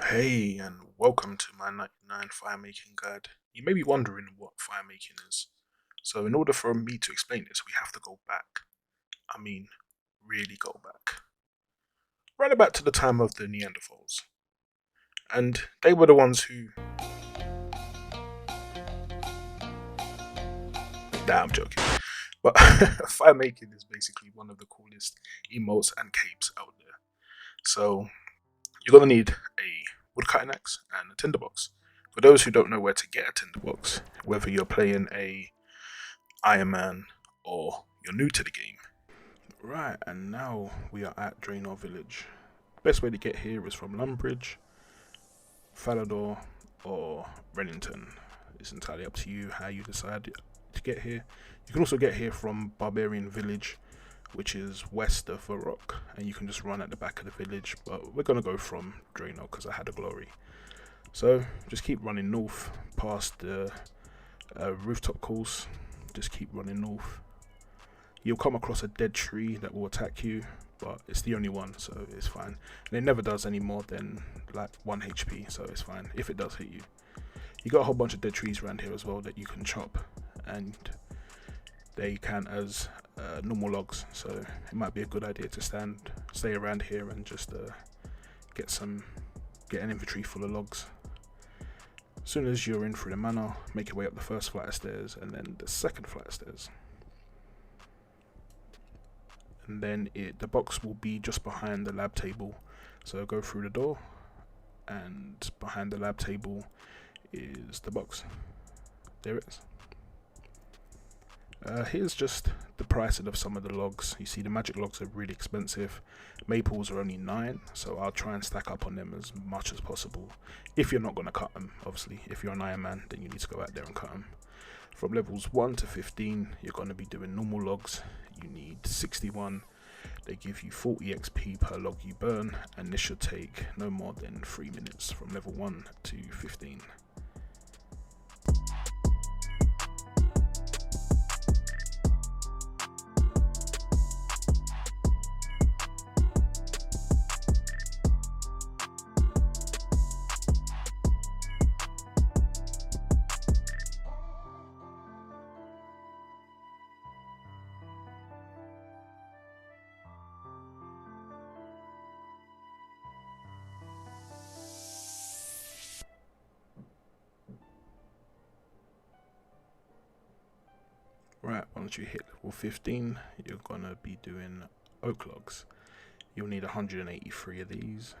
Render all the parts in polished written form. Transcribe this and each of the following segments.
Hey, and welcome to my 99 firemaking guide. You may be wondering what firemaking is. So, in order for me to explain this, we have to go back. I mean, really go back. Right about to the time of the Neanderthals. And they were the ones who. Nah, I'm joking. But firemaking is basically one of the coolest emotes and capes out there. So, you're going to need a woodcutting axe and a tinderbox. For those who don't know where to get a tinderbox, whether you're playing a Iron Man or you're new to the game. Right, and now we are at Draenor Village. Best way to get here is from Lumbridge, Falador, or Rennington. It's entirely up to you how you decide to get here. You can also get here from Barbarian Village, which is west of Varrock, and you can just run at the back of the village, but we're going to go from Draenor because I had a glory. So just keep running north past the rooftop course, just keep running north. You'll come across a dead tree that will attack you, but it's the only one, so it's fine. And it never does any more than like 1 HP, so it's fine if it does hit you. You got a whole bunch of dead trees around here as well that you can chop, and they count as normal logs, so it might be a good idea to stay around here and just get an inventory full of logs. As soon as you're in through the manor, make your way up the first flight of stairs and then the second flight of stairs. And then the box will be just behind the lab table. So go through the door, and behind the lab table is the box. There it is. Here's just the pricing of some of the logs. You see the magic logs are really expensive. Maples are only 9, so I'll try and stack up on them as much as possible. If you're not going to cut them, obviously. If you're an Iron Man, then you need to go out there and cut them. From levels 1 to 15, you're going to be doing normal logs. You need 61. They give you 40 XP per log you burn, and this should take no more than 3 minutes from level 1 to 15. Right, once you hit level 15, you're gonna be doing oak logs. You'll need 183 of these.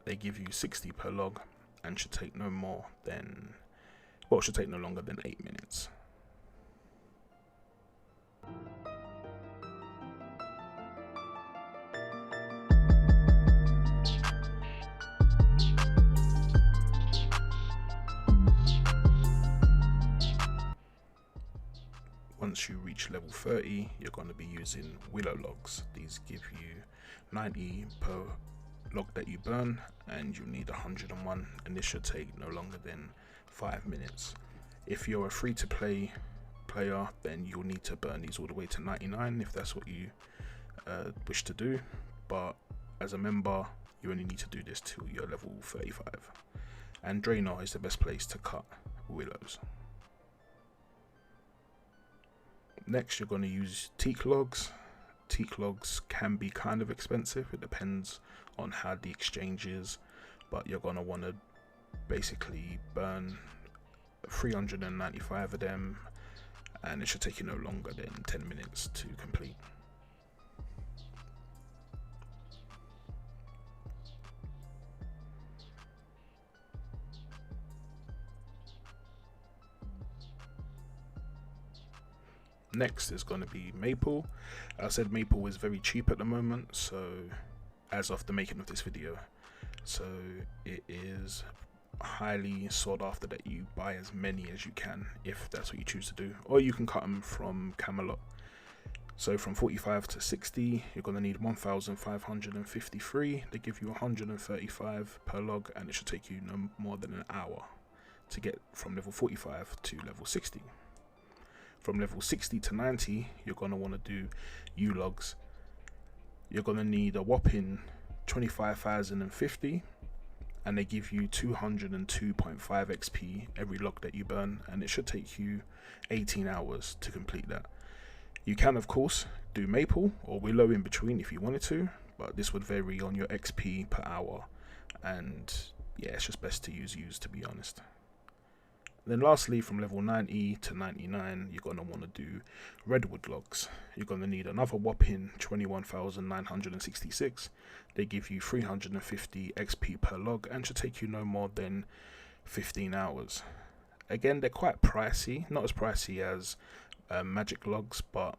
They give you 60 per log and should take no more than, well, it should take no longer than 8 minutes. Once you reach level 30, you're going to be using willow logs. These give you 90 per log that you burn, and you need 101, and this should take no longer than 5 minutes. If you're a free-to-play player, then you'll need to burn these all the way to 99 if that's what you wish to do, but as a member, you only need to do this till you're level 35. And Draenor is the best place to cut willows. Next, you're going to use teak logs. Teak logs can be kind of expensive. It depends on how the exchange is, but you're going to want to basically burn 395 of them, and it should take you no longer than 10 minutes to complete. Next is going to be maple. I said maple is very cheap at the moment, so as of the making of this video, so it is highly sought after that you buy as many as you can if that's what you choose to do, or you can cut them from Camelot. So from 45 to 60, you're going to need 1,553. They give you 135 per log, and it should take you no more than an hour to get from level 45 to level 60. From level 60 to 90, you're going to want to do U logs. You're going to need a whopping 25,050, and they give you 202.5 XP every log that you burn, and it should take you 18 hours to complete that. You can, of course, do maple or willow in between if you wanted to, but this would vary on your XP per hour, and yeah, it's just best to use to be honest. Then lastly, from level 90 to 99, you're going to want to do redwood logs. You're going to need another whopping 21,966. They give you 350 XP per log and should take you no more than 15 hours. Again, they're quite pricey, not as pricey as magic logs, but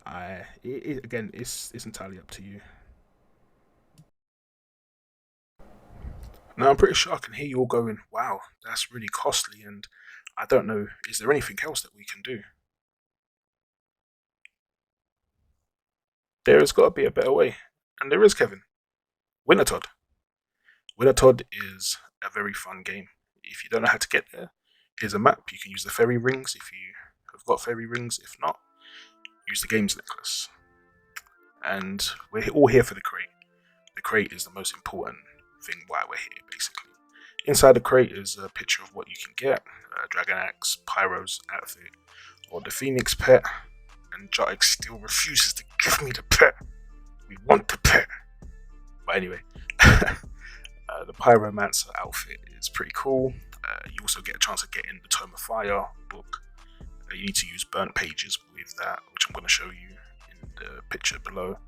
again, it's entirely up to you. Now, I'm pretty sure I can hear you all going, wow, that's really costly, and I don't know, is there anything else that we can do? There has got to be a better way, and there is, Kevin. Winter Todd. Winter Todd is a very fun game. If you don't know how to get there, here's a map. You can use the fairy rings if you have got fairy rings. If not, use the games necklace. And we're all here for the crate. The crate is the most important thing why we're here, basically. Inside the crate is a picture of what you can get: Dragon Axe, Pyro's outfit, or the Phoenix pet. And Jotix still refuses to give me the pet. We want the pet. But anyway, the Pyromancer outfit is pretty cool. You also get a chance of getting the Tome of Fire book. You need to use burnt pages with that, which I'm going to show you in the picture below.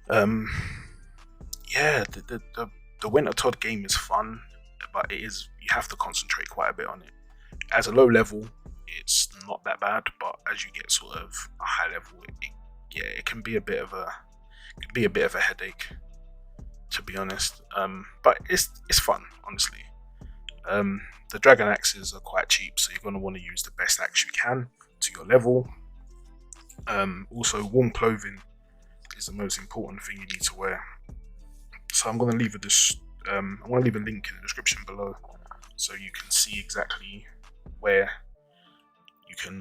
Yeah, the Winter Todd game is fun, but you have to concentrate quite a bit on it. As a low level, it's not that bad, but as you get sort of a high level, it can be a bit of a headache, to be honest. But it's fun, honestly. The Dragon Axes are quite cheap, so you're going to want to use the best axe you can to your level. Also, warm clothing is the most important thing you need to wear. So I'm going to leave a link in the description below, so you can see exactly where you can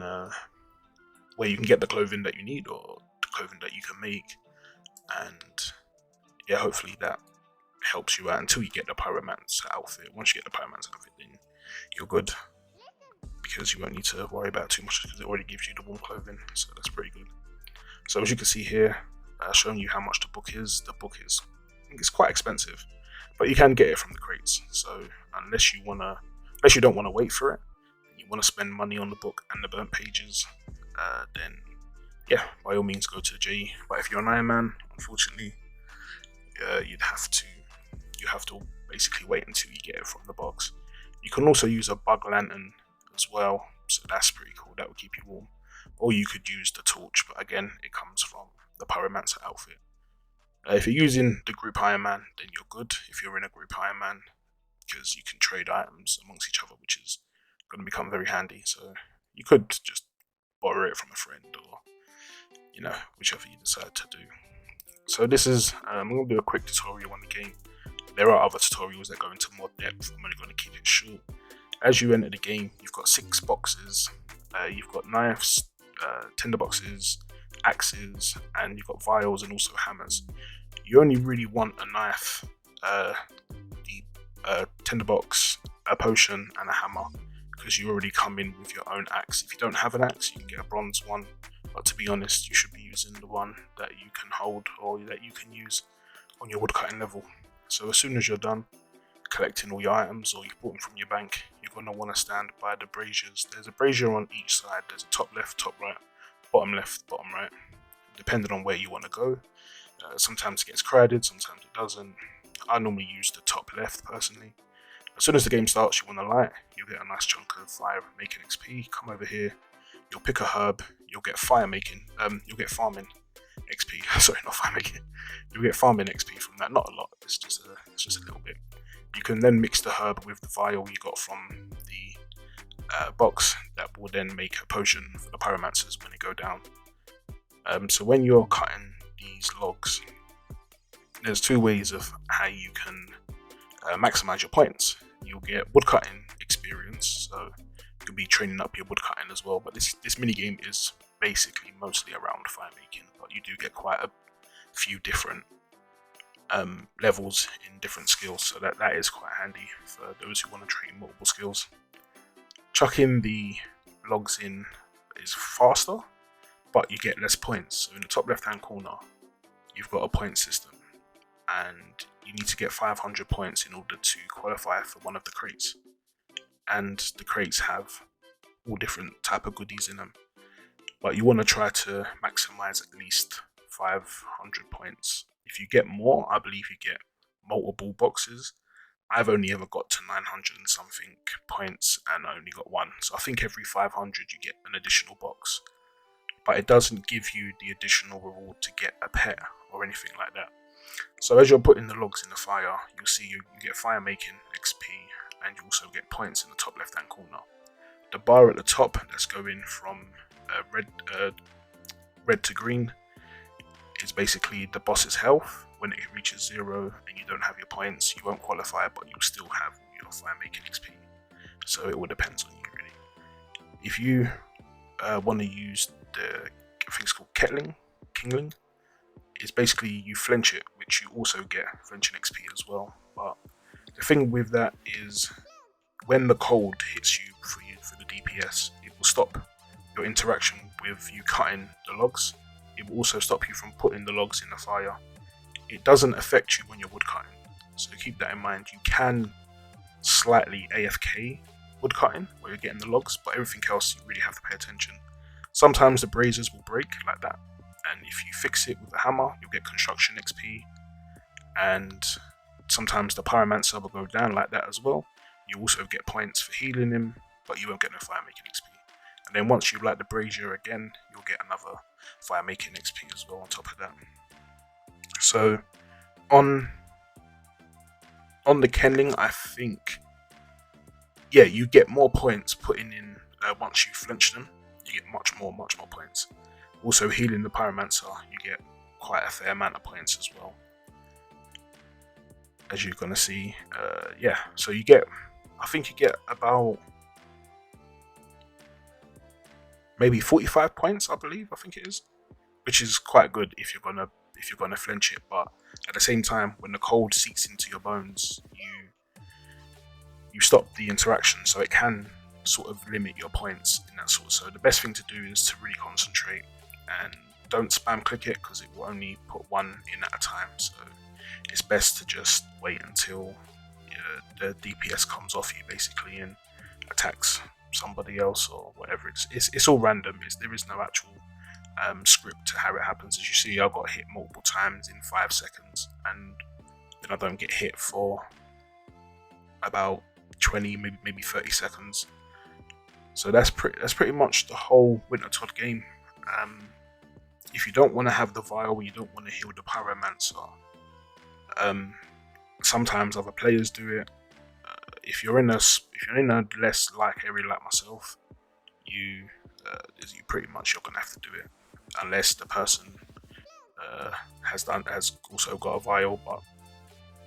get the clothing that you need, or the clothing that you can make. And yeah, hopefully that helps you out until you get the Pyromancer outfit. Once you get the Pyromancer outfit, then you're good, because you won't need to worry about too much, because it already gives you the warm clothing, so that's pretty good. So as you can see here, showing you how much the book is. The book is, I think it's quite expensive, but you can get it from the crates. So unless you don't want to wait for it, you want to spend money on the book and the burnt pages, then yeah, by all means go to the JE. But if you're an Iron Man, unfortunately, you have to basically wait until you get it from the box. You can also use a bug lantern as well, so that's pretty cool. That will keep you warm. Or you could use the torch, but again, it comes from the Pyromancer outfit. If you're using the group Iron Man, then you're good. If you're in a group Iron Man, because you can trade items amongst each other, which is going to become very handy. So you could just borrow it from a friend, or whichever you decide to do. So this is, I'm going to do a quick tutorial on the game. There are other tutorials that go into more depth. I'm only going to keep it short. As you enter the game, you've got 6 boxes. You've got knives, tinderboxes, axes, and you've got vials and also hammers. You only really want a knife, the tinderbox, a potion, and a hammer, because you already come in with your own axe. If you don't have an axe, you can get a bronze one, but to be honest, you should be using the one that you can hold, or that you can use on your woodcutting level. So as soon as you're done collecting all your items, or you've bought them from your bank, you're going to want to stand by the braziers. There's a brazier on each side. There's a top left, top right, bottom left, bottom right, depending on where you want to go. Sometimes it gets crowded, sometimes it doesn't. I normally use the top left personally. As soon as the game starts, you want to light, you'll get a nice chunk of fire making XP. Come over here, you'll pick a herb, you'll get farming XP. Sorry, not fire making. You'll get farming XP from that. Not a lot, it's just a little bit. You can then mix the herb with the vial you got from the box. That will then make a potion for the pyromancers when they go down. So when you're cutting these logs, there's 2 ways of how you can maximize your points. You'll get woodcutting experience, so you'll be training up your woodcutting as well. But this mini game is basically mostly around fire making, but you do get quite a few different levels in different skills, so that is quite handy for those who want to train multiple skills. Chucking the logs in is faster, but you get less points. So in the top left hand corner, you've got a point system, and you need to get 500 points in order to qualify for one of the crates. And the crates have all different type of goodies in them, but you want to try to maximize at least 500 points. If you get more, I believe you get multiple boxes. I've only ever got to 900 and something points, and I only got one. So I think every 500 you get an additional box, but it doesn't give you the additional reward to get a pet or anything like that. So as you're putting the logs in the fire, you'll see you get fire making XP, and you also get points in the top left hand corner. The bar at the top that's going from red to green is basically the boss's health. When it reaches 0 and you don't have your points, you won't qualify, but you'll still have your fire making XP. So it all depends on you, really. If you want to use the, I think it's called Kingling, it's basically you flinch it, which you also get flinching XP as well. But the thing with that is, when the cold hits you for the DPS, it will stop your interaction with you cutting the logs. It will also stop you from putting the logs in the fire. It doesn't affect you when you're wood cutting, so keep that in mind. You can slightly AFK wood cutting where you're getting the logs, but everything else you really have to pay attention. Sometimes the braziers will break like that, and if you fix it with a hammer, you'll get construction XP. And sometimes the pyromancer will go down like that as well. You also get points for healing him, but you won't get no fire making XP. And then once you light the brazier again, you'll get another fire making XP as well on top of that. So on the Kenling, I think, yeah, you get more points putting in once you flinch them. You get much more points. Also, healing the pyromancer, you get quite a fair amount of points as well, as you're gonna see. Yeah, so you get, I think you get about maybe 45 points, I think it is, which is quite good if you're gonna flinch it. But at the same time, when the cold seeps into your bones, you stop the interaction, so it can sort of limit your points in that sort. So the best thing to do is to really concentrate and don't spam click it, because it will only put one in at a time. So it's best to just wait until the DPS comes off you basically and attacks somebody else or whatever. It's all random. There is no actual script to how it happens. As you see, I got hit multiple times in 5 seconds, and then I don't get hit for about 20, maybe 30 seconds. So that's pretty much the whole Winter Todd game. If you don't want to have the vial, you don't want to heal the pyromancer, sometimes other players do it. If you're in a less like area like myself, you pretty much, you're gonna have to do it, unless the person has also got a vial. But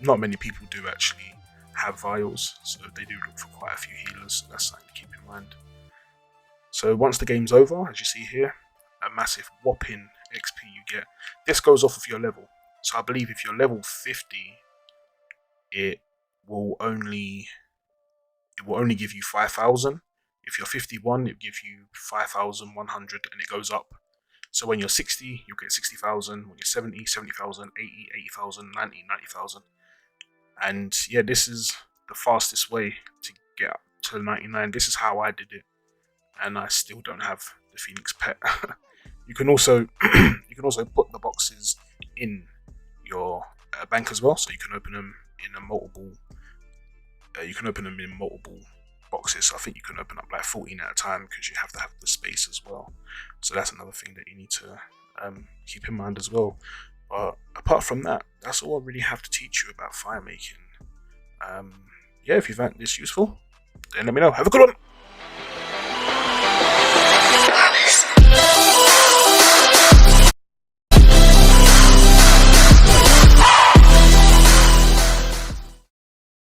not many people do actually have vials, so they do look for quite a few healers. So that's something to keep in mind. So once the game's over, as you see here, a massive whopping XP you get. This goes off of your level. So I believe if you're level 50, it will only give you 5,000. If you're 51, it will give you 5,100, and it goes up. So when you're 60, you'll get 60,000. When you're 70, 70,000, 80, 80,000, 90, 90,000. And yeah, this is the fastest way to get up to 99. This is how I did it, and I still don't have the Phoenix pet. You can also put the boxes in your bank as well, so you can open them in multiple boxes. So I think you can open up like 14 at a time, because you have to have the space as well. So that's another thing that you need to keep in mind as well. But apart from that, that's all I really have to teach you about fire making. Yeah, if you found this useful, then let me know. Have a good one.